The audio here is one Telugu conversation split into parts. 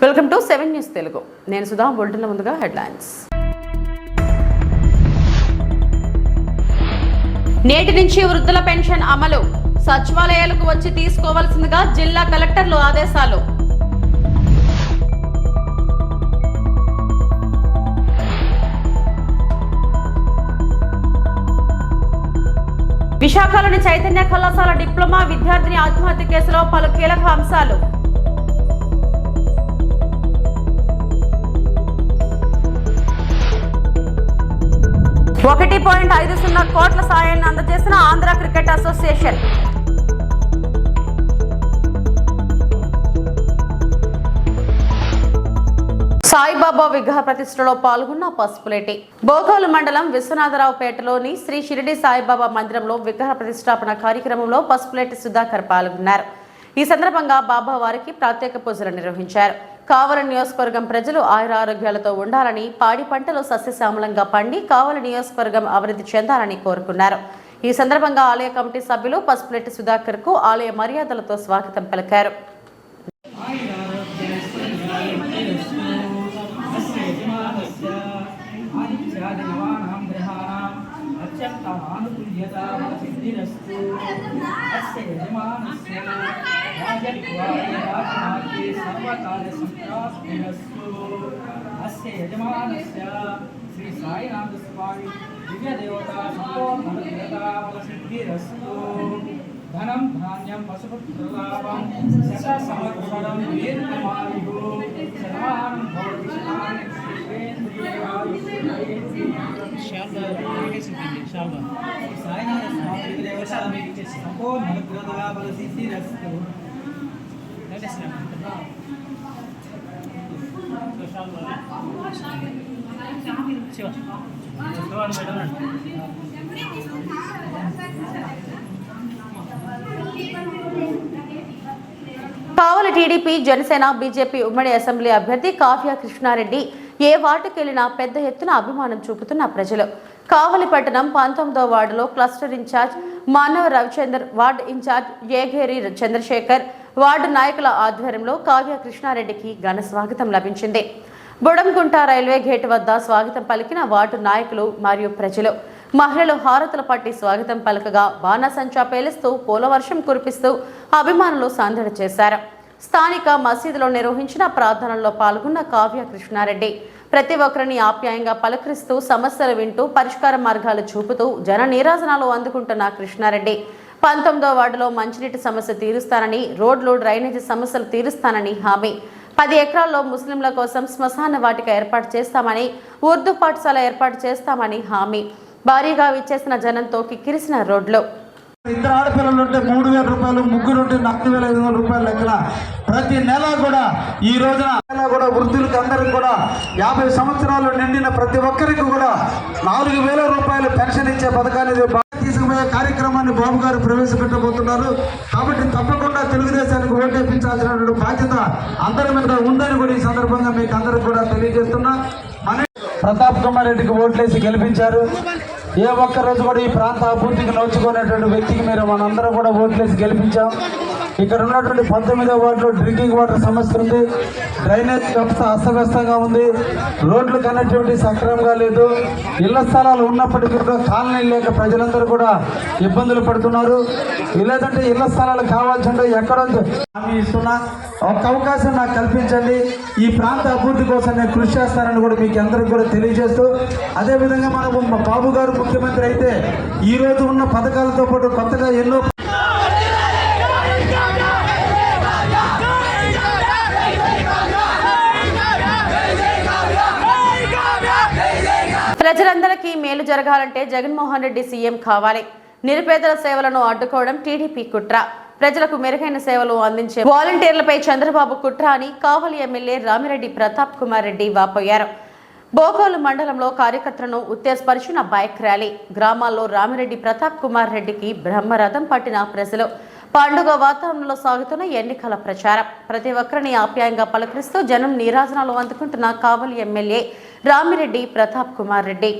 Welcome to 7 news Telugu. నేను సుధా. బులెటిన్ల ముందుగా హెడ్లైన్స్. నేటి నుంచి వృద్ధుల పెన్షన్ అమలు. సచివాలయాలకు వచ్చి తీసుకోవాల్సిందిగా జిల్లా కలెక్టర్లు ఆదేశాలు. విశాఖలోని చైతన్య కళాశాల డిప్లొమా విద్యార్థిని ఆత్మహత్య కేసులో పలు కీలక అంశాలు. ₹1.50 కోట్ల సాయాన్ని అందజేసిన ఆంధ్ర క్రికెట్ అసోసియేషన్. సాయిబాబా విగ్రహ ప్రతిష్టలో పాల్గొన్న పసుపులేటి. బోగోలు మండలం విశ్వనాథరావుపేటలోని శ్రీ షిరిడి సాయిబాబా మందిరంలో విగ్రహ ప్రతిష్టాపన కార్యక్రమంలో పసుపులేటి సుధాకర్ పాల్గొన్నారు. ఈ సందర్భంగా బాబా వారికి ప్రత్యేక పూజలు నిర్వహించారు. కావలి నియోజకవర్గం ప్రజలు ఆయురారోగ్యాలతో ఉండాలని, పాడి పంటలు సస్యశ్యామలంగా పండి కావలి నియోజకవర్గం అభివృద్ధి చెందాలని కోరుకున్నారు. ఈ సందర్భంగా ఆలయ కమిటీ సభ్యులు పసుపులేటి సుధాకర్ కు ఆలయ మర్యాదలతో స్వాగతం పలికారు. శ్రీ సాయినాథ స్వామి దివ్య దేవతా సంపూర్ణసిద్ధిరస్తు. ధనం ధాన్యం పశుపుత్రలాభం శత సంవత్సరం దీర్ఘమాయు శతమానం భవతి శతాని సాయినాథ స్వామి దివ్య దేవతా సంపూర్ణసిద్ధిరస్తు. కావలి టీడీపీ, జనసేన, బీజేపీ ఉమ్మడి అసెంబ్లీ అభ్యర్థి కావ్య కృష్ణారెడ్డి ఏ వార్డుకెళ్లినా పెద్ద ఎత్తున అభిమానం చూపుతున్న ప్రజలు. కావలి పట్టణం 19వ వార్డులో cluster in-charge Manava Ravichander, ward in-charge Egeri Chandrashekar, ward నాయకుల ఆధ్వర్యంలో కావ్య కృష్ణారెడ్డికి ఘన స్వాగతం లభించింది. బుడంగుంట రైల్వే గేట్ వద్ద స్వాగతం పలికిన వార్డు నాయకులు మరియు ప్రజలు. మహిళలు హారతుల పట్టి స్వాగతం పలకగా బాణాసంచా పేలుస్తూ పూలవర్షం కురిపిస్తూ అభిమానులు సందడి చేశారు. స్థానిక మసీదులో నిర్వహించిన ప్రార్థనల్లో పాల్గొన్న కావ్య కృష్ణారెడ్డి ప్రతి ఒక్కరిని ఆప్యాయంగా పలకరిస్తూ సమస్యలు వింటూ పరిష్కార మార్గాలు చూపుతూ జన నీరాజనాలు అందుకుంటున్న కృష్ణారెడ్డి 19వ వార్డులో మంచినీటి సమస్య తీరుస్తానని, రోడ్లు డ్రైనేజీ సమస్యలు తీరుస్తానని హామీ. 10 ఎకరాల్లో ముస్లింల కోసం శ్మశాన వాటిక ఏర్పాటు చేస్తామని, ఉర్దూ పాఠశాల ఏర్పాటు చేస్తామని హామీ. భారీగా విచ్చేసిన జనంతో కిక్కిరిసిన రోడ్లు. ఇద్దరు ఆడపిల్లలు ఉంటే ₹3,000, ముగ్గురు ఉంటే ₹4,500 లెక్కన ప్రతి నెల కూడా ఈ రోజున కూడా వృద్ధులకు అందరికి కూడా 50 సంవత్సరాలు నిండిన ప్రతి ఒక్కరికి కూడా ₹4,000 పెన్షన్ ఇచ్చే పథకాన్ని తీసుకుపోయే కార్యక్రమాన్ని బాబు గారు ప్రవేశపెట్టబోతున్నారు. కాబట్టి తప్పకుండా తెలుగుదేశానికి ఓటేపించాల్సినటువంటి బాధ్యత అందరి మీద ఉందని కూడా ఈ సందర్భంగా మీకు అందరికి కూడా తెలియజేస్తున్నా. మన ప్రతాప్ కుమార్ రెడ్డికి ఓట్లేసి గెలిపించారు. ఏ ఒక్క రోజు కూడా ఈ ప్రాంత అభివృద్ధికి నోచుకునేటువంటి వ్యక్తికి మీరు మనందరం కూడా ఓట్లేసి గెలిపించాం. ఇక్కడ ఉన్నటువంటి 19వ వార్డులో డ్రింకింగ్ వాటర్ సమస్య ఉంది, డ్రైనేజ్ వ్యవస్థ అస్తవ్యస్తంగా ఉంది, రోడ్లు కనెక్టివిటీ సక్రమంగా లేదు, ఇళ్ల స్థలాలు ఉన్నప్పటికీ కూడా కాలనీ లేక ప్రజలందరూ కూడా ఇబ్బందులు పడుతున్నారు. లేదంటే ఇళ్ల స్థలాలు కావాల్సింటే ఎక్కడో హామీ ఇస్తున్నా, ఒక అవకాశం నాకు కల్పించండి, ఈ ప్రాంత అభివృద్ధి కోసం నేను కృషి చేస్తానని కూడా మీకు అందరికి కూడా తెలియజేస్తూ, అదేవిధంగా మనం బాబు గారు ముఖ్యమంత్రి అయితే ఈ రోజు ఉన్న పథకాలతో పాటు కొత్తగా ఎన్నో ప్రజలందరికీ మేలు జరగాలంటే జగన్మోహన్ రెడ్డి సీఎం కావాలి. నిరుపేదల సేవలను అడ్డుకోవడం టీడీపీ కుట్ర. ప్రజలకు మెరుగైన సేవలు అందించే వాలంటీర్లపై చంద్రబాబు కుట్ర అని కావలి ఎమ్మెల్యే రామిరెడ్డి ప్రతాప్ కుమార్ రెడ్డి వాపోయారు. బోగోలు మండలంలో కార్యకర్తలను ఉత్తేజపరిచిన బైక్ ర్యాలీ. గ్రామాల్లో రామిరెడ్డి ప్రతాప్ కుమార్ రెడ్డికి బ్రహ్మరథం పట్టిన ప్రజలు. పండుగ వాతావరణంలో సాగుతున్న ఎన్నికల ప్రచారం. ప్రతి ఒక్కరిని ఆప్యాయంగా పలకరిస్తూ జనం నీరాజనాలు అందుకుంటున్న కావలి ఎమ్మెల్యే రామిరెడ్డి ప్రతాప్ కుమార్ రెడ్డి.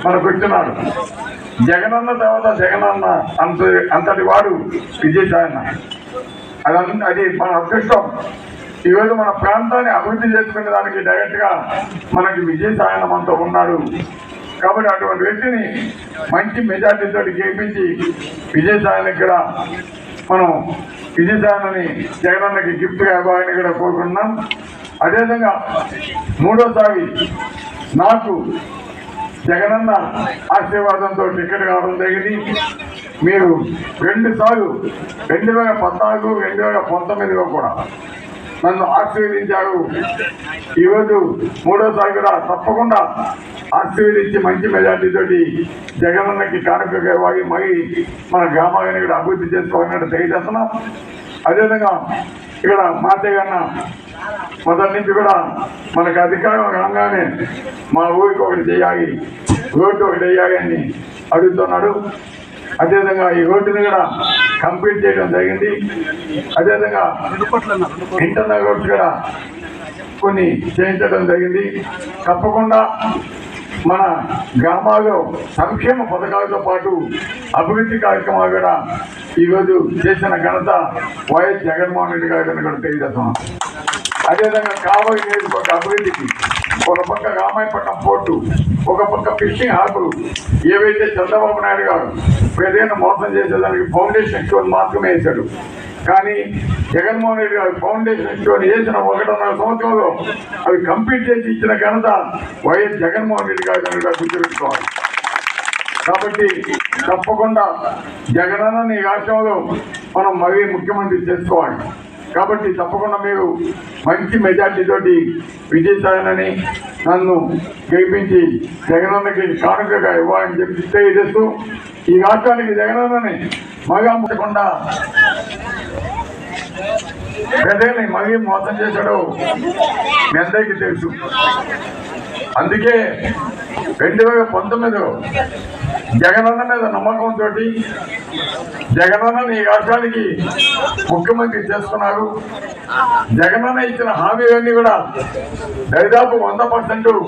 మనకు వచ్చినాడు. జగనన్న తర్వాత జగనన్న అంతటి వాడు విజయసాయి అన్న. అది మన అదృష్టం. ఈరోజు మన ప్రాంతాన్ని అభివృద్ధి చేసుకునే దానికి డైరెక్ట్గా మనకి విజయసాయి మనతో ఉన్నాడు. కాబట్టి అటువంటి వ్యక్తిని మంచి మెజార్టీతో గెలిపించి విజయసాయిని కూడా మనం విజయసాయిని జగనన్నకి గిఫ్ట్గా ఇవ్వాలని కూడా కోరుకుంటున్నాం. అదేవిధంగా మూడోసారి నాకు జగనన్న ఆశీర్వాదంతో టికెట్ కావడం జరిగింది. మీరు 2 సార్లు 2014, 2019లో కూడా నన్ను ఆశీర్వదించారు. ఈరోజు మూడోసారి కూడా తప్పకుండా ఆశీర్వదించి మంచి మెజార్టీతోటి జగనన్నకి కానుకగా ఇవ్వాలి, మరి మన గ్రామాన్ని కూడా అభివృద్ధి చేసుకోవాలని తెలియజేస్తున్నాం. అదేవిధంగా ఇక్కడ మాతయ్య అన్న మొదటి నుంచి కూడా మనకు అధికారం రాగానే మా ఊరికి ఒకటి చేయాలి, రోడ్డు ఒకటి వేయాలి అని అడుగుతున్నాడు. అదేవిధంగా ఈ రోడ్డుని కూడా కంప్లీట్ చేయడం జరిగింది. అదేవిధంగా ఇంటర్నల్ రోడ్స్ కూడా కొన్ని చేయించడం జరిగింది. తప్పకుండా మన గ్రామాల్లో సంక్షేమ పథకాలతో పాటు అభివృద్ధి కార్యక్రమాలు కూడా ఈరోజు చేసిన ఘనత వైఎస్ జగన్మోహన్ రెడ్డి గారిని కూడా తెలియజేస్తున్నాం. అదేవిధంగా కావలి నియోజకవర్గ అభివృద్ధికి ఒక పక్క రామాయపట్నం పోర్టు, ఒక పక్క ఫిషింగ్ హార్బర్ ఏవైతే చంద్రబాబు నాయుడు గారు ప్రజలను మోసం చేసేదానికి ఫౌండేషన్ స్టోన్ మాత్రమే వేశాడు. కానీ జగన్మోహన్ రెడ్డి గారు ఫౌండేషన్ స్టోన్ వేసిన 1.5 సంవత్సరంలో అవి కంప్లీట్ చేసి ఇచ్చిన ఘనత వైఎస్ జగన్మోహన్ రెడ్డి గారు కనుక గుర్తుపెట్టుకోవాలి. కాబట్టి తప్పకుండా జగనన్న ఈ రాష్ట్రంలో మనం మరీ ముఖ్యమంత్రి చేసుకోవాలి. కాబట్టి తప్పకుండా మీరు మంచి మెజార్టీతోటి విజయసాయిని నన్ను గెలిపించి జగనన్నకి కానుకగా ఇవ్వాలని చెప్పి తెలియజేస్తూ ఈ రాష్ట్రానికి జగనన్నని మగా ముట్టకుండా ప్రజల్ని మరీ మోసం చేశాడు మీ అందరికీ తెలుసు. అందుకే 2019లో జగనన్న మీద నమ్మకంతో జగనన్నని ఈ రాష్ట్రానికి ముఖ్యమంత్రి చేస్తున్నారు. జగనన్న ఇచ్చిన హామీలన్నీ కూడా దాదాపు 100%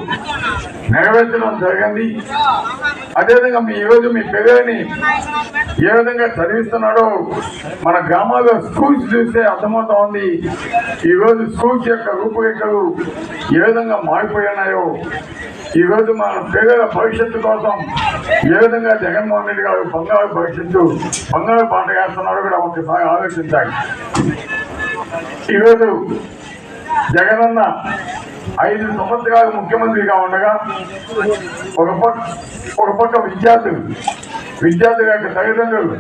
నెరవేర్చడం జరిగింది. అదేవిధంగా ఈరోజు మీ పిల్లల్ని ఏ విధంగా చదివిస్తున్నాడో మన గ్రామాల్లో స్కూల్స్ చూస్తే అర్థమవుతా ఉంది. ఈరోజు స్కూల్స్ యొక్క రూపురేఖలు ఏ విధంగా మారిపోయినాయో, ఈరోజు మన పిల్లల భవిష్యత్తు కోసం ఏ విధంగా జగన్మోహన్ రెడ్డి గారు బంగారు పాట వేస్తున్నారో కూడా ఒకసారి ఆలోచించాలి. ఈరోజు జగనన్న 5 సంవత్సరాలు ముఖ్యమంత్రిగా ఉండగా ఒక పక్క విద్యార్థుల యొక్క తల్లిదండ్రులు,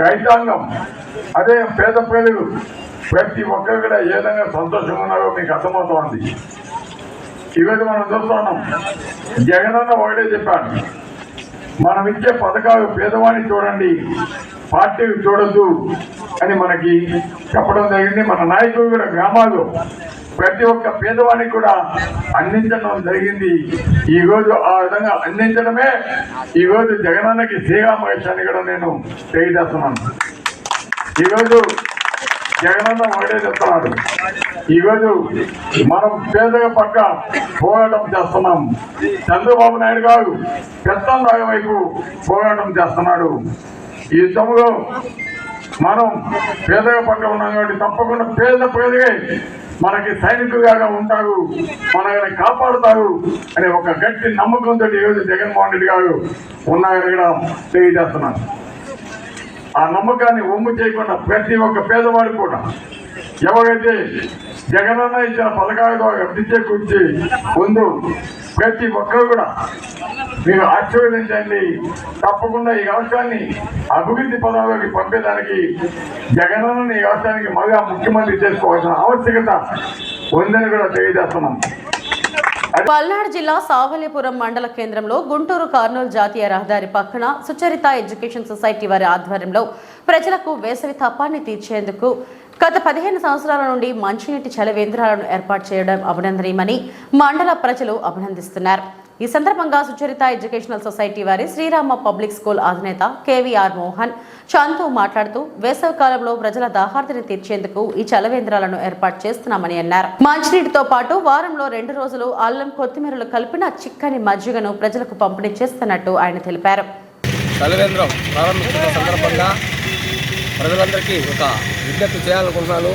రైతాంగం, అదే పేద ప్రజలు ప్రతి ఒక్కరు కూడా ఏ విధంగా సంతోషంగా ఉన్నారో మీకు అర్థమవుతోంది. ఈరోజు మనం చూస్తున్నాం, జగనన్న ఒకటే చెప్పాడు, మనం ఇచ్చే పథకాలు పేదవాడిని చూడండి, పార్టీలు చూడొద్దు అని మనకి చెప్పడం జరిగింది. మన నాయకులు కూడా గ్రామాల్లో ప్రతి ఒక్క పేదవాడికి కూడా అందించడం జరిగింది. ఈరోజు ఆ విధంగా అందించడమే ఈరోజు జగనన్నకి శ్రీరామకృష్ణాన్ని కూడా నేను తెలియజేస్తున్నాను. ఈరోజు జగనన్న ఒకటే చెప్తున్నాడు, ఈరోజు మనం పేదల పక్క పోరాటం చేస్తున్నాం. చంద్రబాబు నాయుడు గారు పెత్తందారి వైపు పోరాటం చేస్తున్నాడు. ఈ యుద్ధంలో మనం పేదల పక్క ఉన్నాం కాబట్టి తప్పకుండా పేద ప్రజలే మనకి సైనికులుగా ఉంటారు, మనల్ని కాపాడుతారు అనే ఒక గట్టి నమ్మకంతో ఈరోజు జగన్మోహన్ రెడ్డి గారు ఉన్నారని కూడా తెలియజేస్తున్నాను. ఆ నమ్మకాన్ని ఒమ్ము చేయకుండా ప్రతి ఒక్క పేదవాడు కూడా ఎవరైతే జగనన్న ఇచ్చిన పథకాల ద్వారా అభివృద్ధి చేకూర్చి ముందు ప్రతి ఒక్కరు కూడా మీరు ఆశీర్వదించండి. తప్పకుండా ఈ రాష్ట్రాన్ని అభివృద్ధి పదంలోకి పంపేదానికి జగనన్నని ఈ రాష్ట్రానికి మళ్ళా ముఖ్యమంత్రి చేసుకోవాల్సిన ఆవశ్యకత ఉందని కూడా తెలియజేస్తున్నాం. పల్నాడు జిల్లా సావల్యపురం మండల కేంద్రంలో గుంటూరు కర్నూలు జాతీయ రహదారి పక్కన సుచరిత ఎడ్యుకేషన్ సొసైటీ వారి ఆధ్వర్యంలో ప్రజలకు వేసవి తప్పాన్ని తీర్చేందుకు గత 15 సంవత్సరాల నుండి మంచినీటి చలవేంద్రాలను ఏర్పాటు చేయడం అభినందనీయమని మండల ప్రజలు అభినందిస్తున్నారు. ఈ సందర్భంగా సుచరిత ఎడ్యుకేషనల్ సొసైటీ వారి శ్రీరామ పబ్లిక్ స్కూల్ అధినేత కేవీఆర్ మోహన్ చందు మాట్లాడుతూ వేసవి కాలంలో ప్రజల దాహార్తిని తీర్చేందుకు ఈ చలవేంద్రాలను ఏర్పాటు చేస్తున్నామని అన్నారు. మంచినీటితో పాటు వారంలో 2 రోజులు అల్లం కొత్తిమీరలు కలిపిన చిక్కని మజ్జిగను ప్రజలకు పంపిణీ చేస్తున్నట్టు ఆయన తెలిపారు. చలవేంద్రం ప్రారంభించిన సందర్భంగా ప్రజలందరికీ ఒక విజ్ఞప్తి చేయాలనుకుంటున్నాను.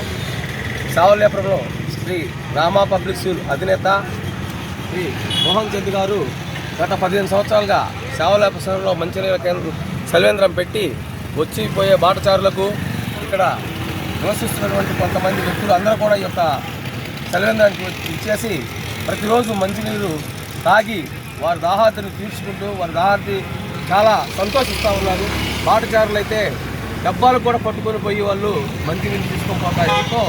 సావల్యాపురంలో శ్రీ రామా పబ్లిక్ స్కూల్ అధినేత శ్రీ మోహన్ చంద్ గారు గత 15 సంవత్సరాలుగా సావల్యాపురంలో మంచినీళ్ళ కేంద్రం చలవేంద్రం పెట్టి వచ్చిపోయే బాటచారులకు ఇక్కడ నివసిస్తున్నటువంటి కొంతమంది వ్యక్తులు అందరూ కూడా ఈ యొక్క చలవేంద్రానికి ఇచ్చేసి ప్రతిరోజు మంచినీరు తాగి వారి దాహార్తిని తీర్చుకుంటూ వారి దాహార్తి చాలా సంతోషిస్తూ ఉన్నారు. బాటచారులు అయితే డబ్బాలు కూడా పట్టుకొని పోయి వాళ్ళు మంచినీళ్ళు తీసుకొని పోతారు. ఎంతో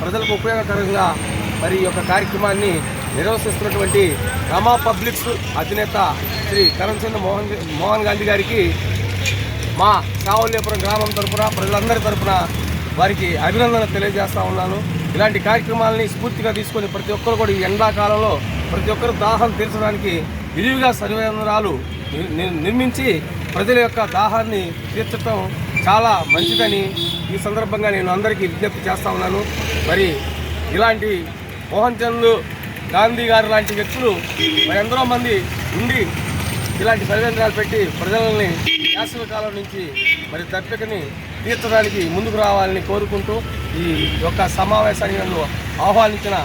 ప్రజలకు ఉపయోగకరంగా మరి ఈ యొక్క కార్యక్రమాన్ని నిర్వహిస్తున్నటువంటి రమా పబ్లిక్స్ అధినేత శ్రీ కరణచంద్ర మోహన్ గాంధీ గారికి మా సావల్యాపురం గ్రామం తరఫున ప్రజలందరి తరఫున వారికి అభినందన తెలియజేస్తూ ఉన్నాను. ఇలాంటి కార్యక్రమాలని స్ఫూర్తిగా తీసుకొని ప్రతి ఒక్కరు కూడా ఈ ఎండాకాలంలో ప్రతి ఒక్కరు దాహం తీర్చడానికి విరివిగా చలవేంద్రాలు నిర్మించి ప్రజల యొక్క దాహాన్ని తీర్చడం చాలా మంచిదని ఈ సందర్భంగా నేను అందరికీ విజ్ఞప్తి చేస్తూ ఉన్నాను. మరి ఇలాంటి మోహన్ చంద్ గాంధీ గారు లాంటి వ్యక్తులు మరి ఎందరో మంది ఉండి ఇలాంటి చలవేంద్రాలు పెట్టి ప్రజలని వేసవి కాలం నుంచి మరి దప్పికని తీర్చడానికి ముందుకు రావాలని కోరుకుంటూ ఈ యొక్క సమావేశాన్ని నన్ను ఆహ్వానించిన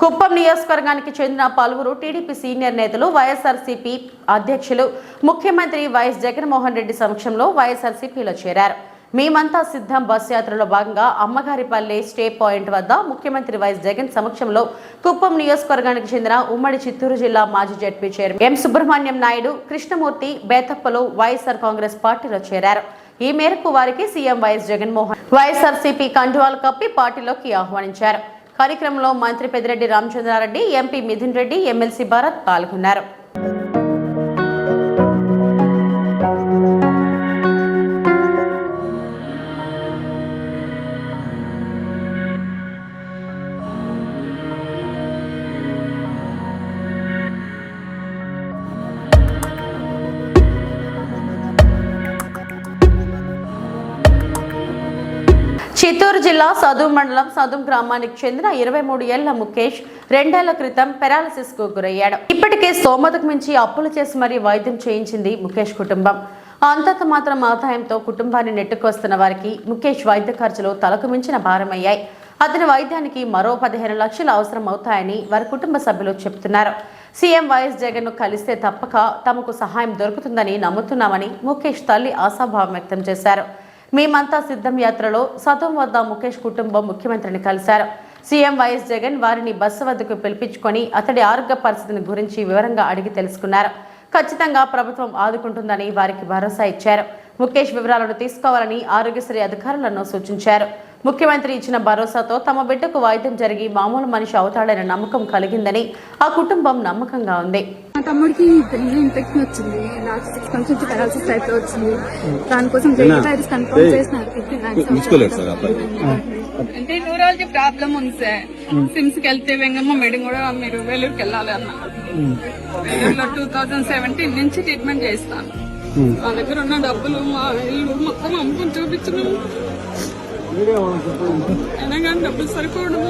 కుప్పం నియోజకవర్గానికి చెందిన పలువురు టీడీపీ సీనియర్ నేతలు వైఎస్ఆర్సీపీ అధ్యక్షులు ముఖ్యమంత్రి వైఎస్ జగన్మోహన్ రెడ్డి సమక్షంలో వైఎస్ఆర్సీపీలో చేరారు. మేమంతా సిద్ధం బస్ యాత్రలో భాగంగా అమ్మగారిపల్లె స్టే పాయింట్ వద్ద ముఖ్యమంత్రి వైఎస్ జగన్ సమక్షంలో కుప్పం నియోజకవర్గానికి చెందిన ఉమ్మడి చిత్తూరు జిల్లా మాజీ ZP chairman M Subrahmanyam Naidu, Krishnamurthy బేతప్పలో వైఎస్ఆర్ కాంగ్రెస్ పార్టీలో చేరారు. ఈ మేరకు వారికి సీఎం వైఎస్ జగన్మోహన్ వైఎస్ఆర్సీపీ కండువాలు కప్పి పార్టీలోకి ఆహ్వానించారు. కార్యక్రమంలో మంత్రి పెద్దిరెడ్డి రామచంద్రారెడ్డి, ఎంపీ మిథున్ రెడ్డి, ఎమ్మెల్సీ భారత్ పాల్గొన్నారు. చిత్తూరు జిల్లా సదుం మండలం సదుం గ్రామానికి చెందిన 23 ఏళ్ల ముఖేష్ 2 ఏళ్ల క్రితం పెరాలసిస్ కు గురయ్యాడు. ఇప్పటికే స్తోమతకు మించి అప్పులు చేసి మరీ వైద్యం చేయించింది ముఖేష్ కుటుంబం. అంతంత మాత్రం ఆదాయంతో కుటుంబాన్ని నెట్టుకొస్తున్న వారికి ముఖేష్ వైద్య ఖర్చులు తలకు మించిన భారమయ్యాయి. అతని వైద్యానికి మరో 15 లక్షలు అవసరం అవుతాయని వారి కుటుంబ సభ్యులు చెబుతున్నారు. సీఎం వైఎస్ జగన్ ను కలిస్తే తప్పక తమకు సహాయం దొరుకుతుందని నమ్ముతున్నామని ముఖేష్ తల్లి ఆశాభావం వ్యక్తం చేశారు. మేమంతా సిద్ధం యాత్రలో సతం వద్ద ముఖేష్ కుటుంబం ముఖ్యమంత్రిని కలిశారు. సీఎం వైఎస్ జగన్ వారిని బస్సు వద్దకు పిలిపించుకొని అతడి ఆరోగ్య పరిస్థితిని గురించి వివరంగా అడిగి తెలుసుకున్నారు. ఖచ్చితంగా ప్రభుత్వం ఆదుకుంటుందని వారికి భరోసా ఇచ్చారు. ముఖేష్ వివరాలను తీసుకోవాలని ఆరోగ్యశ్రీ అధికారులను సూచించారు. ముఖ్యమంత్రి ఇచ్చిన భరోసాతో తమ బిడ్డకు వైద్యం జరిగి మామూలు మనిషి అవుతాడనే నమ్మకం కలిగిందని ఆ కుటుంబం నమ్మకంగా ఉంది. మా తమ్ముడికి ఇన్ఫెక్షన్ వచ్చింది. లాస్ట్ 6 months నుంచి పెరాలసిస్ టైప్ వచ్చింది. దానికోసం జైలు కన్ఫర్మ్ చేసినారు. అంటే న్యూరాలజీ ప్రాబ్లం ఉంది సార్. సిమ్స్ కి వెళ్తే వెంగమ్మ మేడం కూడా మీరు వేలూరుకి వెళ్ళాలి అన్నారు. వేలూరులో 2017 నుంచి ట్రీట్మెంట్ చేస్తాను. మా దగ్గర ఉన్న డబ్బులు మా ఇల్లు మొత్తం అమ్ముకుని చూపించినాము. అయినా కానీ డబ్బులు సరిపోవడం.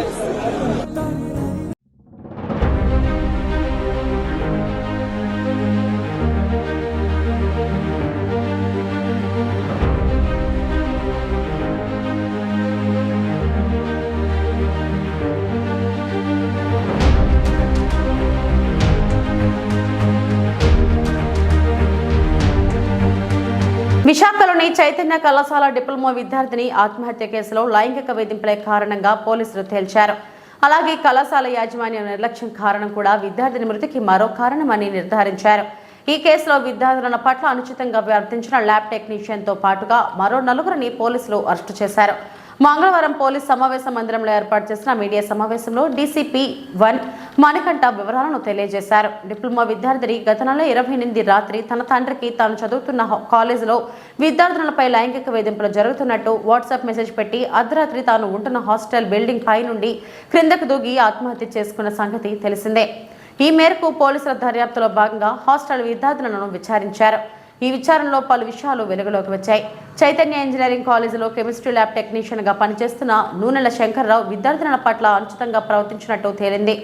విశాఖలోని చైతన్య కళాశాల డిప్లొమా విద్యార్థిని ఆత్మహత్య కేసులో లైంగిక వేధింపుల కారణంగా పోలీసులు తేల్చారు. అలాగే కళాశాల యాజమాన్యం నిర్లక్ష్యం కారణం కూడా విద్యార్థిని మృతికి మరో కారణమని నిర్ధారించారు. ఈ కేసులో విద్యార్థుల పట్ల అనుచితంగా ప్రవర్తించిన ల్యాబ్ టెక్నీషియన్ తో పాటుగా మరో 4 పోలీసులు అరెస్టు చేశారు. మంగళవారం పోలీస్ సమావేశ మందిరంలో ఏర్పాటు చేసిన మీడియా సమావేశంలో డీసీపీ 1 మణికంఠ వివరాలను తెలియజేశారు. డిప్లొమా విద్యార్థిని గత నెల 28 రాత్రి తన తండ్రికి తాను చదువుతున్న కాలేజీలో విద్యార్థులపై లైంగిక వేధింపులు జరుగుతున్నట్టు వాట్సాప్ మెసేజ్ పెట్టి అర్ధరాత్రి తాను ఉంటున్న హాస్టల్ బిల్డింగ్ పై నుండి క్రిందకు దూకి ఆత్మహత్య చేసుకున్న సంగతి తెలిసిందే. ఈ మేరకు పోలీసుల దర్యాప్తులో భాగంగా హాస్టల్ విద్యార్థులను విచారించారు. ఈ విచారణలో పలు విషయాలు వెలుగులోకి వచ్చాయి. చైతన్య ఇంజనీరింగ్ కాలేజీలో కెమిస్ట్రీ ల్యాబ్ టెక్నీషియన్ గా పనిచేస్తున్న నూనెల శంకర్రావు విద్యార్థినుల పట్ల అనుచితంగా ప్రవర్తించినట్టు తేలింది.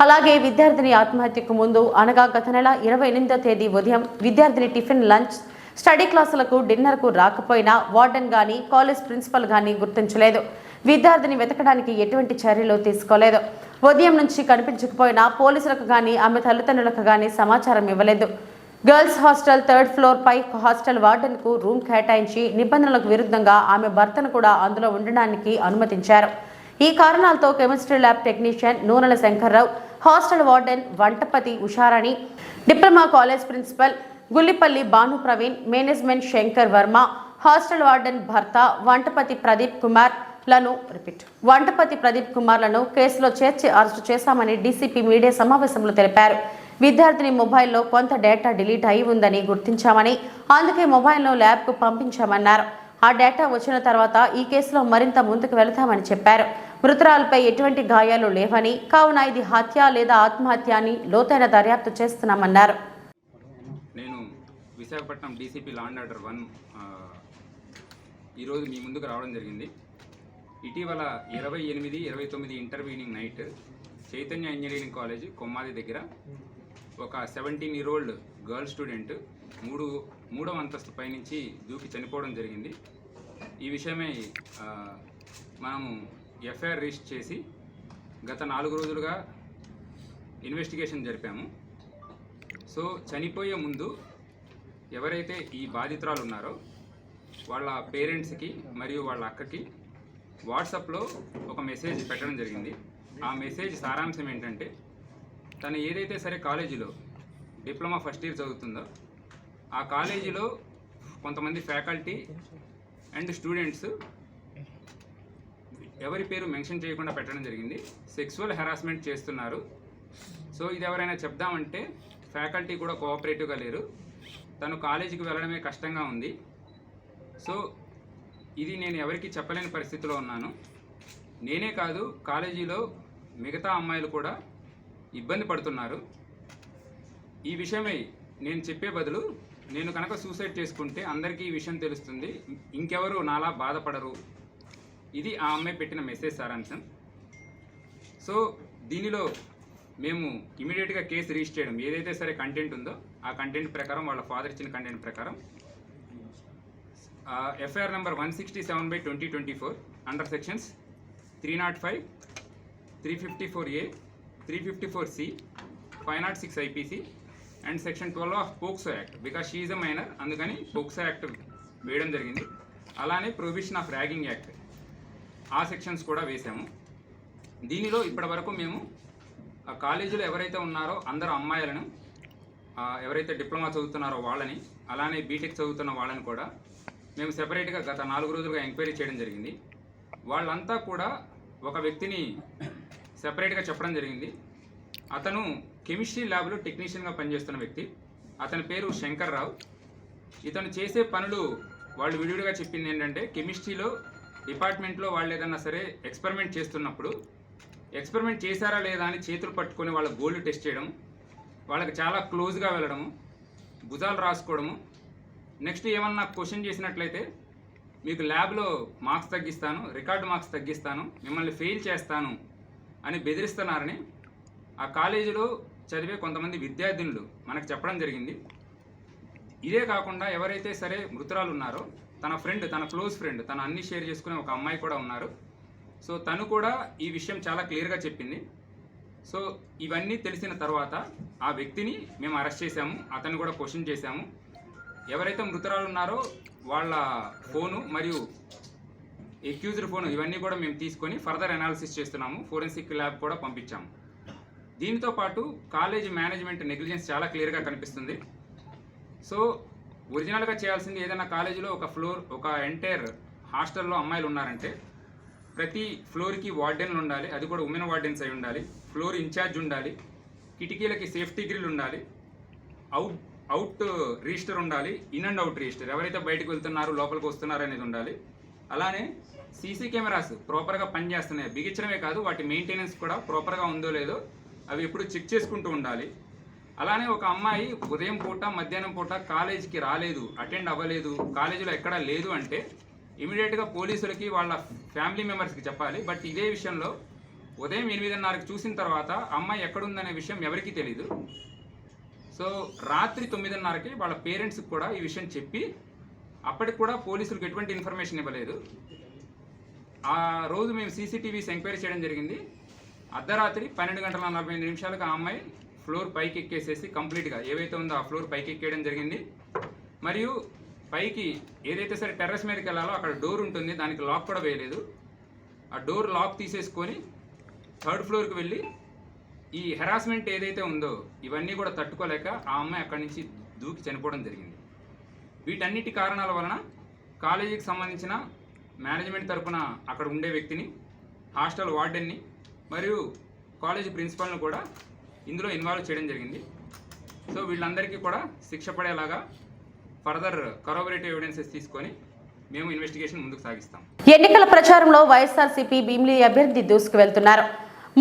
అలాగే విద్యార్థిని ఆత్మహత్యకు ముందు అనగా గత నెల 28వ తేదీ ఉదయం విద్యార్థిని టిఫిన్, లంచ్, స్టడీ క్లాసులకు, డిన్నర్కు రాకపోయినా వార్డెన్ గానీ కాలేజ్ ప్రిన్సిపల్ గానీ గుర్తించలేదు. విద్యార్థిని వెతకడానికి ఎటువంటి చర్యలు తీసుకోలేదు. ఉదయం నుంచి కనిపించకపోయినా పోలీసులకు గానీ ఆమె తల్లిదండ్రులకు గానీ సమాచారం ఇవ్వలేదు. గర్ల్స్ హాస్టల్ 3rd ఫ్లోర్ పై హాస్టల్ వార్డెన్ కు రూమ్ కేటాయించి నిబంధనలకు విరుద్ధంగా ఆమె భర్తను కూడా అందులో ఉండడానికి అనుమతించారు. ఈ కారణాలతో chemistry lab technician Nunela Shankarrao, hostel warden Vantapati Usharani, diploma college principal Gullipalli Bhanu Praveen, management Shankar Varma, hostel warden భర్త వంటపతి ప్రదీప్ కుమార్లను కేసులో చేర్చి అరెస్టు చేశామని డీసీపీ మీడియా సమావేశంలో తెలిపారు. విద్యార్థిని మొబైల్లో కొంత డేటా డిలీట్ అయి ఉందని గుర్తించామని, అందుకే మొబైల్ను ల్యాబ్కు పంపించామన్నారు. ఆ డేటా వచ్చిన తర్వాత ఈ కేసులో మరింత ముందుకు వెళతామని చెప్పారు. మృతురాలపై ఎటువంటి గాయాలు లేవని, కావున ఇది హత్య లేదా ఆత్మహత్య అని లోతైన దర్యాప్తు చేస్తున్నామన్నారు. నేను Visakhapatnam DCP law and order 1 ఈరోజు మీ ముందుకు రావడం జరిగింది. ఇటీవల 28-29 intervening night Chaitanya engineering college Kommadi దగ్గర ఒక 17-year-old గర్ల్ స్టూడెంట్ మూడవ అంతస్తు పైనుంచి దూకి చనిపోవడం జరిగింది. ఈ విషయమై మనము ఎఫ్ఐఆర్ రిజిస్టర్ చేసి గత 4 రోజులుగా ఇన్వెస్టిగేషన్ జరిపాము. సో చనిపోయే ముందు ఎవరైతే ఈ బాధితురాలు ఉన్నారో వాళ్ళ పేరెంట్స్కి మరియు వాళ్ళ అక్కకి వాట్సాప్లో ఒక మెసేజ్ పెట్టడం జరిగింది. ఆ మెసేజ్ సారాంశం ఏంటంటే, తను ఏదైతే సరే కాలేజీలో డిప్లొమా ఫస్ట్ ఇయర్ చదువుతుందో ఆ కాలేజీలో కొంతమంది ఫ్యాకల్టీ అండ్ స్టూడెంట్స్ ఎవరి పేరు మెన్షన్ చేయకుండా పెట్టడం జరిగింది. సెక్సువల్ హెరాస్మెంట్ చేస్తున్నారు. సో ఇది ఎవరైనా చెప్దామంటే ఫ్యాకల్టీ కూడా కోఆపరేటివ్గా లేరు. తను కాలేజీకి వెళ్ళడమే కష్టంగా ఉంది. సో ఇది నేను ఎవరికి చెప్పలేని పరిస్థితిలో ఉన్నాను. నేనే కాదు, కాలేజీలో మిగతా అమ్మాయిలు కూడా ఇబ్బంది పడుతున్నారు. ఈ విషయమై నేను చెప్పే బదులు నేను కనుక సూసైడ్ చేసుకుంటే అందరికీ ఈ విషయం తెలుస్తుంది, ఇంకెవరు నాలా బాధపడరు. ఇది ఆ అమ్మాయి పెట్టిన మెసేజ్ సారాంశం. సో దీనిలో మేము ఇమీడియట్గా కేసు రిజిస్టర్ చేయడం, ఏదైతే సరే కంటెంట్ ఉందో ఆ కంటెంట్ ప్రకారం, వాళ్ళ ఫాదర్ ఇచ్చిన కంటెంట్ ప్రకారం FIR number 167/2024 under sections 305, 354A, 354C, 506 IPC and section 12 of POCSO act, because she is a minor, అందుకని పోక్సో యాక్ట్ వేయడం జరిగింది. అలానే ప్రొహిబిషన్ ఆఫ్ ర్యాగింగ్ యాక్ట్, ఆ సెక్షన్స్ కూడా వేసాము. దీనిలో ఇప్పటి వరకు మేము కాలేజీలో ఎవరైతే ఉన్నారో అందరూ అమ్మాయిలను, ఎవరైతే డిప్లొమా చదువుతున్నారో వాళ్ళని, అలానే బీటెక్ చదువుతున్న వాళ్ళని కూడా మేము సెపరేట్గా గత 4 రోజులుగా ఎంక్వైరీ చేయడం జరిగింది. వాళ్ళంతా కూడా ఒక వ్యక్తిని సెపరేట్గా చెప్పడం జరిగింది. అతను కెమిస్ట్రీ ల్యాబ్లో టెక్నీషియన్గా పనిచేస్తున్న వ్యక్తి. అతని పేరు శంకర్రావు. ఇతను చేసే పనులు వాళ్ళు విడివిడిగా చెప్పింది ఏంటంటే, కెమిస్ట్రీలో డిపార్ట్మెంట్లో వాళ్ళు ఏదన్నా సరే ఎక్స్పెరిమెంట్ చేస్తున్నప్పుడు ఎక్స్పెరిమెంట్ చేశారా లేదా అని చేతులు పట్టుకొని వాళ్ళ గోల్డ్ టెస్ట్ చేయడం, వాళ్ళకి చాలా క్లోజ్గా వెళ్ళడము, భుజాలు రాసుకోవడము, నెక్స్ట్ ఏమన్నా క్వశ్చన్ చేసినట్లయితే మీకు ల్యాబ్లో మార్క్స్ తగ్గిస్తాను, రికార్డు మార్క్స్ తగ్గిస్తాను, మిమ్మల్ని ఫెయిల్ చేస్తాను అని బెదిరిస్తున్నారని ఆ కాలేజీలో చదివే కొంతమంది విద్యార్థినులు మనకు చెప్పడం జరిగింది. ఇదే కాకుండా ఎవరైతే సరే మృతురాలు ఉన్నారో తన ఫ్రెండ్, తన క్లోజ్ ఫ్రెండ్, తను అన్ని షేర్ చేసుకునే ఒక అమ్మాయి కూడా ఉన్నారు. సో తను కూడా ఈ విషయం చాలా క్లియర్గా చెప్పింది. సో ఇవన్నీ తెలిసిన తర్వాత ఆ వ్యక్తిని మేము అరెస్ట్ చేశాము, అతన్ని కూడా క్వశ్చన్ చేశాము. ఎవరైతే మృతురాలు ఉన్నారో వాళ్ళ ఫోను మరియు ఎక్యూజ్డ్ ఫోను ఇవన్నీ కూడా మేము తీసుకొని ఫర్దర్ అనాలిసిస్ చేస్తున్నాము. ఫోరెన్సిక్ ల్యాబ్ కూడా పంపించాము. దీంతో పాటు కాలేజీ మేనేజ్మెంట్ నెగ్లిజెన్స్ చాలా క్లియర్గా కనిపిస్తుంది. సో ఒరిజినల్గా చేయాల్సింది ఏదైనా కాలేజీలో ఒక ఫ్లోర్, ఒక ఎంటైర్ హాస్టల్లో అమ్మాయిలు ఉన్నారంటే ప్రతి ఫ్లోర్కి వార్డెన్లు ఉండాలి, అది కూడా ఉమెన్ వార్డెన్స్ అయి ఉండాలి, ఫ్లోర్ ఇన్ఛార్జ్ ఉండాలి, కిటికీలకి సేఫ్టీ గ్రిల్ ఉండాలి, అవుట్ రిజిస్టర్ ఉండాలి, ఇన్ అండ్ అవుట్ రిజిస్టర్, ఎవరైతే బయటకు వెళ్తున్నారో లోపలికి వస్తున్నారో అనేది ఉండాలి. అలానే సీసీ కెమెరాస్ ప్రాపర్గా పనిచేస్తున్నాయి, బిగించడమే కాదు వాటి మెయింటెనెన్స్ కూడా ప్రాపర్గా ఉందో లేదో అవి ఎప్పుడు చెక్ చేసుకుంటూ ఉండాలి. అలానే ఒక అమ్మాయి ఉదయం పూట మధ్యాహ్నం పూట కాలేజీకి రాలేదు, అటెండ్ అవ్వలేదు, కాలేజీలో ఎక్కడా లేదు అంటే ఇమీడియట్గా పోలీసులకి వాళ్ళ ఫ్యామిలీ మెంబర్స్కి చెప్పాలి. బట్ ఇదే విషయంలో ఉదయం 8:30కి చూసిన తర్వాత అమ్మాయి ఎక్కడుందనే విషయం ఎవరికీ తెలీదు. సో రాత్రి 9:30కి వాళ్ళ పేరెంట్స్కి కూడా ఈ విషయం చెప్పి అప్పటికి కూడా పోలీసులకు ఎటువంటి ఇన్ఫర్మేషన్ ఇవ్వలేదు. ఆ రోజు మేము సీసీటీవీస్ ఎంక్వైరీ చేయడం జరిగింది. అర్ధరాత్రి 12:45 ఆ అమ్మాయి ఫ్లోర్ పైకి ఎక్కేసేసి కంప్లీట్గా ఏవైతే ఉందో ఆ ఫ్లోర్ పైకి ఎక్కేయడం జరిగింది. మరియు పైకి ఏదైతే సరే టెర్రస్ మీదకి వెళ్ళాలో అక్కడ డోర్ ఉంటుంది, దానికి లాక్ కూడా వేయలేదు. ఆ డోర్ లాక్ తీసేసుకొని 3rd ఫ్లోర్కి వెళ్ళి ఈ హెరాస్మెంట్ ఏదైతే ఉందో ఇవన్నీ కూడా తట్టుకోలేక ఆ అమ్మాయి అక్కడి నుంచి దూకి చనిపోవడం జరిగింది. వీటన్నిటి కారణాల వలన కాలేజీకి సంబంధించిన మేనేజ్మెంట్ తరఫున అక్కడ ఉండే వ్యక్తిని, హాస్టల్ వార్డెన్ని మరియు కాలేజీ ప్రిన్సిపల్ను కూడా ఇందులో ఇన్వాల్వ్ చేయడం జరిగింది. సో వీళ్ళందరికీ కూడా శిక్ష పడేలాగా ఫర్దర్ కరోబరేటివ్ ఎవిడెన్సెస్ తీసుకొని మేము ఇన్వెస్టిగేషన్ ముందుకు సాగిస్తాం. ఎన్నికల ప్రచారంలో వైఎస్ఆర్సీపీ భీమిలి అభ్యర్థి దూసుకు వెళ్తున్నారు.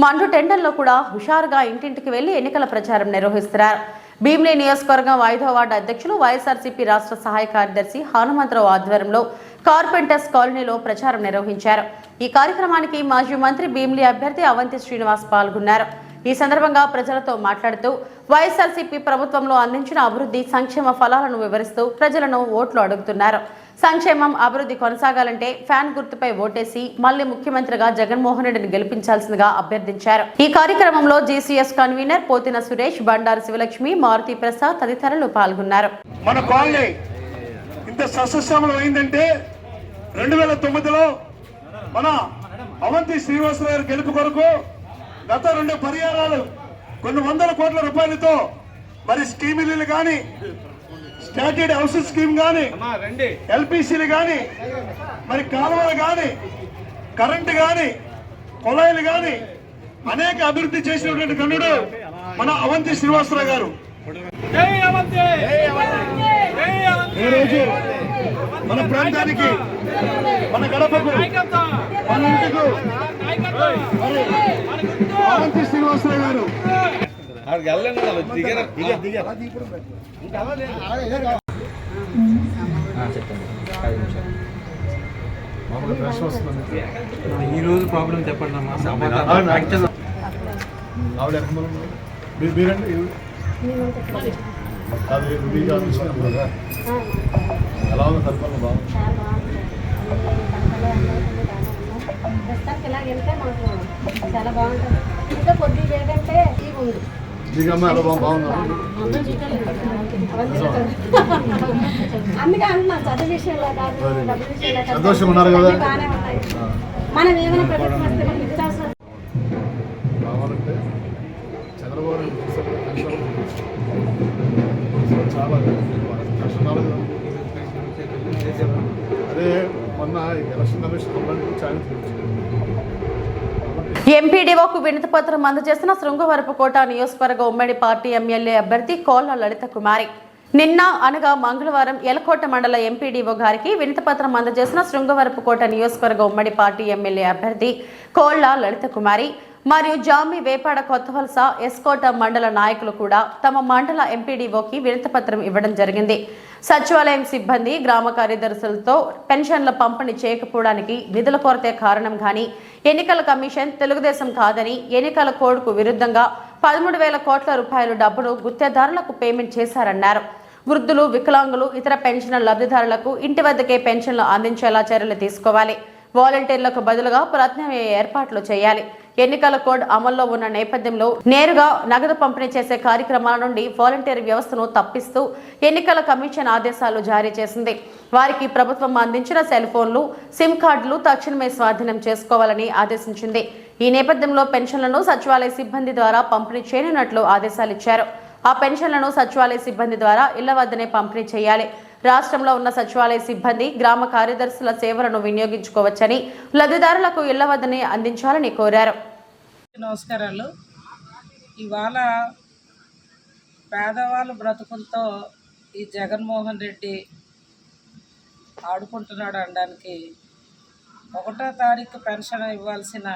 మండు టెండర్లో కూడా హుషారుగా ఇంటింటికి వెళ్లి ఎన్నికల ప్రచారం నిర్వహిస్తున్నారు. భీమిలి నియోజకవర్గం 5వ వార్డు అధ్యక్షులు వైఎస్ఆర్సీపీ రాష్ట్ర సహాయ కార్యదర్శి హనుమంతరావు ఆధ్వర్యంలో కార్పెంటర్స్ కాలనీలో ప్రచారం నిర్వహించారు. ఈ కార్యక్రమానికి మాజీ మంత్రి భీమిలి అభ్యర్థి అవంతి శ్రీనివాస్ పాల్గొన్నారు. ఈ సందర్భంగా ప్రజలతో మాట్లాడుతూ వైఎస్ఆర్సీపీ ప్రభుత్వంలో అందించిన అభివృద్ధి సంక్షేమ ఫలాలను వివరిస్తూ ప్రజలను ఓట్లు అడుగుతున్నారు. సంక్షేమం అభివృద్ధి కొనసాగాలంటే ఫ్యాన్ గుర్తుపై ఓటేసి మళ్లీ ముఖ్యమంత్రిగా జగన్మోహన్ రెడ్డిని గెలిపించాల్సిందిగా అభ్యర్థించారు. ఈ కార్యక్రమంలో జీసీఎస్ కన్వీనర్ పోతిన సురేష్, బండారు శివలక్ష్మి, మారుతి ప్రసాద్ తదితరులు పాల్గొన్నారు. మన కాలనీ ఇంత సస్యశ్యామలం అయిందంటే 2009లో మన అవంతి శ్రీనివాసరావు గారి గెలుపు కొరకు గత 2 పర్యాయాలు కొన్ని వందల కోట్ల రూపాయలతో మరి స్కీములు కానీ, స్టాట్యూడ్ హౌసెస్ స్కీమ్ కానీ, ఎల్పిసిలు కానీ, మరి కాలువలు కానీ, కరెంటు కానీ, కుళాయిలు కానీ అనేక అభివృద్ధి చేసినటువంటి కన్నుడు మన అవంతి శ్రీనివాసరావు గారు. ఈరోజు మన ప్రాంతానికి, మన గడపకు, మన ఇంటికు అవంతి శ్రీనివాసరావు గారు ఈరోజు ప్రాబ్లం చెప్పండి అమ్మా. ఎలా ఉంది సర్పంచ్? బాగుంది. ఇలా వెళ్తే మాకు చాలా బాగుంటుంది. ఇంకా కొద్దిగా ఏంటంటే ఉంది అందుకే అంటున్నాం, చదువు విషయంలో కాదు, డబ్బు విషయంలో బాగానే ఉంటాయి. మనం ఏమైనా ప్రభుత్వం వస్తే మనకి ఇచ్చాల్సిన చంద్రబాబు చాలా అదే మొన్న ఎలక్షన్ కమిషన్ ఎంపీడీఓకు వినతి పత్రం అందజేసిన శృంగవరపుకోట నియోజకవర్గ ఉమ్మడి పార్టీ ఎమ్మెల్యే అభ్యర్థి కోళ్ల లలిత కుమారి. నిన్న అనగా మంగళవారం ఎలకోట మండల ఎంపీడీఓ గారికి వినతి పత్రం అందజేసిన శృంగవరపుకోట నియోజకవర్గ ఉమ్మడి పార్టీ ఎమ్మెల్యే అభ్యర్థి కోళ్ల లలిత కుమారి మరియు జామి వేపాడ కొత్తవలస ఎస్కోట మండల నాయకులు కూడా తమ మండల ఎంపీడీఓకి వినతి పత్రం ఇవ్వడం జరిగింది. సచివాలయం సిబ్బంది, గ్రామ కార్యదర్శులతో పెన్షన్ల పంపిణీ చేయకపోవడానికి నిధుల కొరతే కారణం కానీ ఎన్నికల కమిషన్ తెలుగుదేశం కాదని ఎన్నికల కోడ్కు విరుద్ధంగా 13,000 కోట్ల రూపాయల డబ్బును గుత్తేదారులకు పేమెంట్ చేశారన్నారు. వృద్ధులు, వికలాంగులు, ఇతర పెన్షన్ లబ్ధిదారులకు ఇంటి వద్దకే పెన్షన్లు అందించేలా చర్యలు తీసుకోవాలి. వాలంటీర్లకు బదులుగా ప్రత్యామ్నాయ ఏర్పాట్లు చేయాలి. ఎన్నికల కోడ్ అమల్లో ఉన్న నేపథ్యంలో నేరుగా నగదు పంపిణీ చేసే కార్యక్రమాల నుండి వాలంటీర్ వ్యవస్థను తప్పిస్తూ ఎన్నికల కమిషన్ ఆదేశాలు జారీ చేసింది. వారికి ప్రభుత్వం అందించిన సెల్ ఫోన్లు, సిమ్ కార్డులు తక్షణమే స్వాధీనం చేసుకోవాలని ఆదేశించింది. ఈ నేపథ్యంలో పెన్షన్లను సచివాలయ సిబ్బంది ద్వారా పంపిణీ చేయనున్నట్లు ఆదేశాలిచ్చారు. ఆ పెన్షన్లను సచివాలయ సిబ్బంది ద్వారా ఇళ్ల వద్దనే పంపిణీ చేయాలి. రాష్ట్రంలో ఉన్న సచివాలయ సిబ్బంది గ్రామ కార్యదర్శుల సేవలను వినియోగించుకోవచ్చని, లబ్ధిదారులకు ఇళ్ల వద్దనే అందించాలని కోరారు. నమస్కారాలు. ఇవాళ పేదవాళ్ళ బ్రతుకులతో ఈ జగన్మోహన్ రెడ్డి ఆడుకుంటున్నాడు అనడానికి 1వ తారీఖు పెన్షన్ ఇవ్వాల్సిన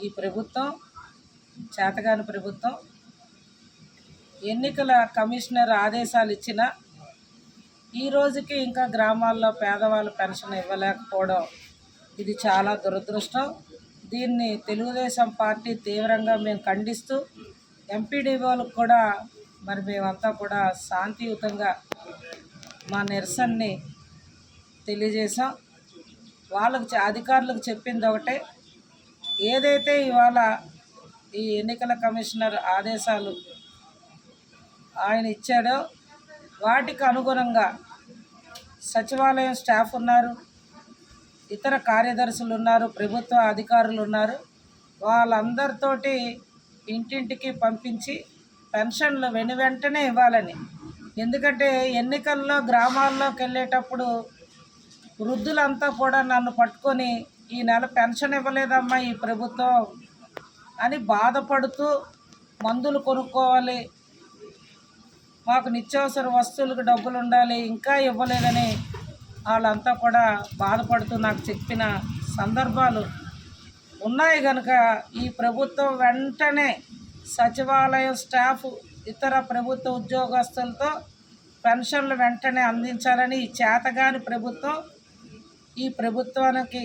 ఈ ప్రభుత్వం, చేతగాని ప్రభుత్వం, ఎన్నికల కమిషనర్ ఆదేశాలు ఇచ్చిన ఈ రోజుకి ఇంకా గ్రామాల్లో పేదవాళ్ళ పెన్షన్ ఇవ్వలేకపోవడం ఇది చాలా దురదృష్టం. దీన్ని తెలుగుదేశం పార్టీ తీవ్రంగా మేము ఖండిస్తూ ఎంపీడీఓలకు కూడా మరి మేమంతా కూడా శాంతియుతంగా మా నిరసనని తెలియజేశాం. వాళ్ళకు అధికారులకు చెప్పింది ఒకటే, ఏదైతే ఇవాళ ఈ ఎన్నికల కమిషనర్ ఆదేశాలు ఆయన ఇచ్చాడో వాటికి అనుగుణంగా సచివాలయం స్టాఫ్ ఉన్నారు, ఇతర కార్యదర్శులు ఉన్నారు, ప్రభుత్వ అధికారులు ఉన్నారు. వాళ్ళందరితోటి ఇంటింటికి పంపించి పెన్షన్లు వెంటనే ఇవ్వాలని. ఎందుకంటే ఎన్నికల్లో గ్రామాల్లోకి వెళ్ళేటప్పుడు వృద్ధులంతా కూడా నన్ను పట్టుకొని ఈ నెల పెన్షన్ ఇవ్వలేదమ్మా ఈ ప్రభుత్వం అని బాధపడుతూ మందులు కొనుక్కోవాలి, మాకు నిత్యావసర వస్తువులకు డబ్బులు ఉండాలి, ఇంకా ఇవ్వలేదని వాళ్ళంతా కూడా బాధపడుతూ నాకు చెప్పిన సందర్భాలు ఉన్నాయి. కనుక ఈ ప్రభుత్వం వెంటనే సచివాలయం స్టాఫ్, ఇతర ప్రభుత్వ ఉద్యోగస్తులతో పెన్షన్లు వెంటనే అందించాలని ఈ చేతగాని ప్రభుత్వం, ఈ ప్రభుత్వానికి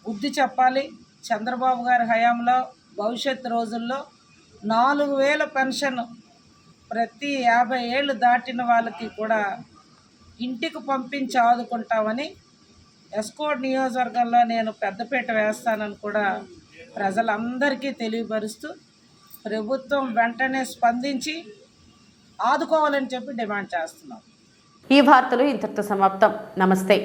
బుద్ధి చెప్పాలి. చంద్రబాబు గారి హయాంలో భవిష్యత్తు రోజుల్లో 4000 పెన్షన్ ప్రతి 50 ఏళ్ళు దాటిన వాళ్ళకి కూడా ఇంటికి పంపించి ఆదుకుంటామని, ఎస్కోట్ నియోజకవర్గంలో నేను పెద్దపీట వేస్తానని కూడా ప్రజలందరికీ తెలియపరుస్తూ ప్రభుత్వం వెంటనే స్పందించి ఆదుకోవాలని చెప్పి డిమాండ్ చేస్తున్నాం. ఈ వార్తలు ఇంతటితో సమాప్తం. నమస్తే.